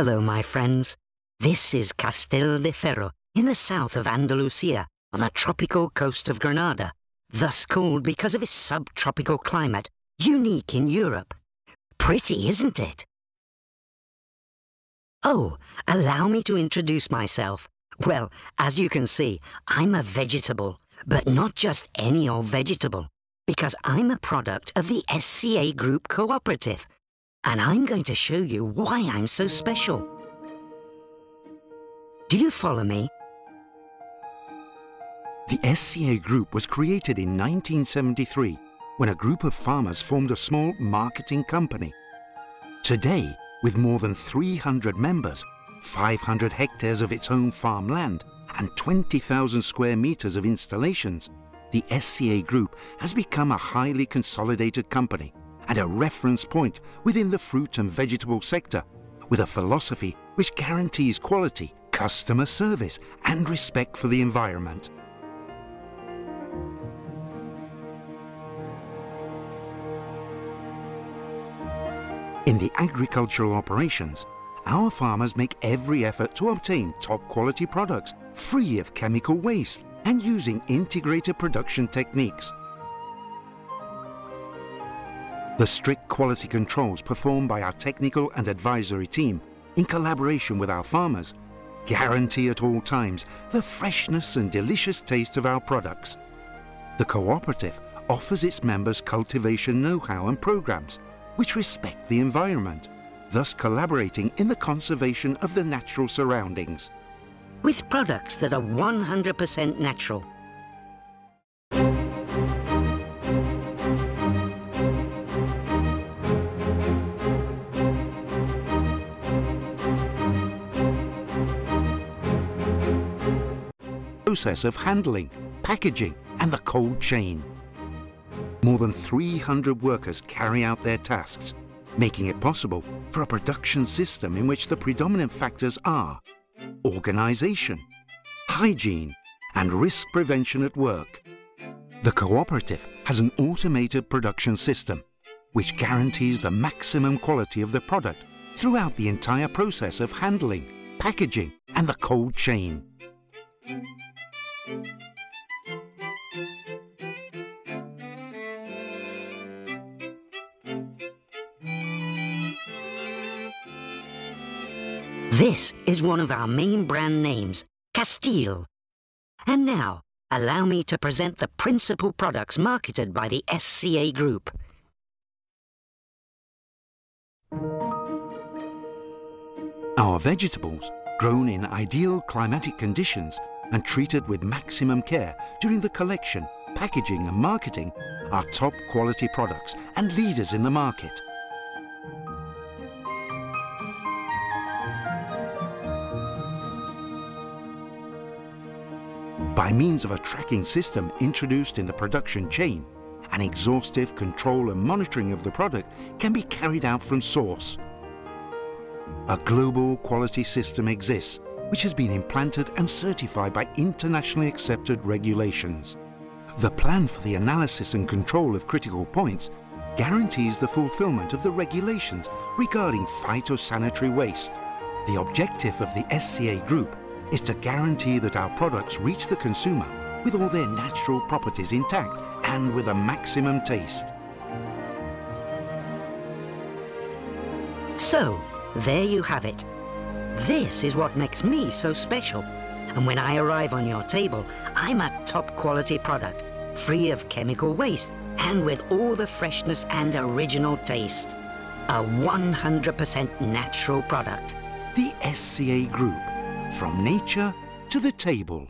Hello, my friends. This is Castel de Ferro in the south of Andalusia on the tropical coast of Granada, thus called because of its subtropical climate, unique in Europe. Pretty, isn't it? Oh, allow me to introduce myself. Well, as you can see, I'm a vegetable, but not just any old vegetable, because I'm a product of the S.C.A. Group Cooperative, and I'm going to show you why I'm so special. Do you follow me? The S.C.A. Group was created in 1973 when a group of farmers formed a small marketing company. Today, with more than 300 members, 500 hectares of its own farmland, and 20,000 square meters of installations, the S.C.A. Group has become a highly consolidated company and a reference point within the fruit and vegetable sector, with a philosophy which guarantees quality, customer service, and respect for the environment. In the agricultural operations, our farmers make every effort to obtain top-quality products, free of chemical waste and using integrated production techniques. The strict quality controls performed by our technical and advisory team, in collaboration with our farmers, guarantee at all times the freshness and delicious taste of our products. The cooperative offers its members cultivation know-how and programs which respect the environment, thus collaborating in the conservation of the natural surroundings. With products that are 100% natural. Process of handling, packaging, and the cold chain. More than 300 workers carry out their tasks, making it possible for a production system in which the predominant factors are organization, hygiene, and risk prevention at work. The cooperative has an automated production system which guarantees the maximum quality of the product throughout the entire process of handling, packaging, and the cold chain. This is one of our main brand names, Castile. And now, allow me to present the principal products marketed by the S.C.A. Group. Our vegetables, grown in ideal climatic conditions and treated with maximum care during the collection, packaging and marketing, are top quality products and leaders in the market. By means of a tracking system introduced in the production chain, an exhaustive control and monitoring of the product can be carried out from source. A global quality system exists, which has been implanted and certified by internationally accepted regulations. The plan for the analysis and control of critical points guarantees the fulfillment of the regulations regarding phytosanitary waste. The objective of the S.C.A. Group is to guarantee that our products reach the consumer with all their natural properties intact and with a maximum taste. So, there you have it. This is what makes me so special. And when I arrive on your table, I'm a top quality product, free of chemical waste and with all the freshness and original taste. A 100% natural product. The S.C.A. Group. From nature to the table.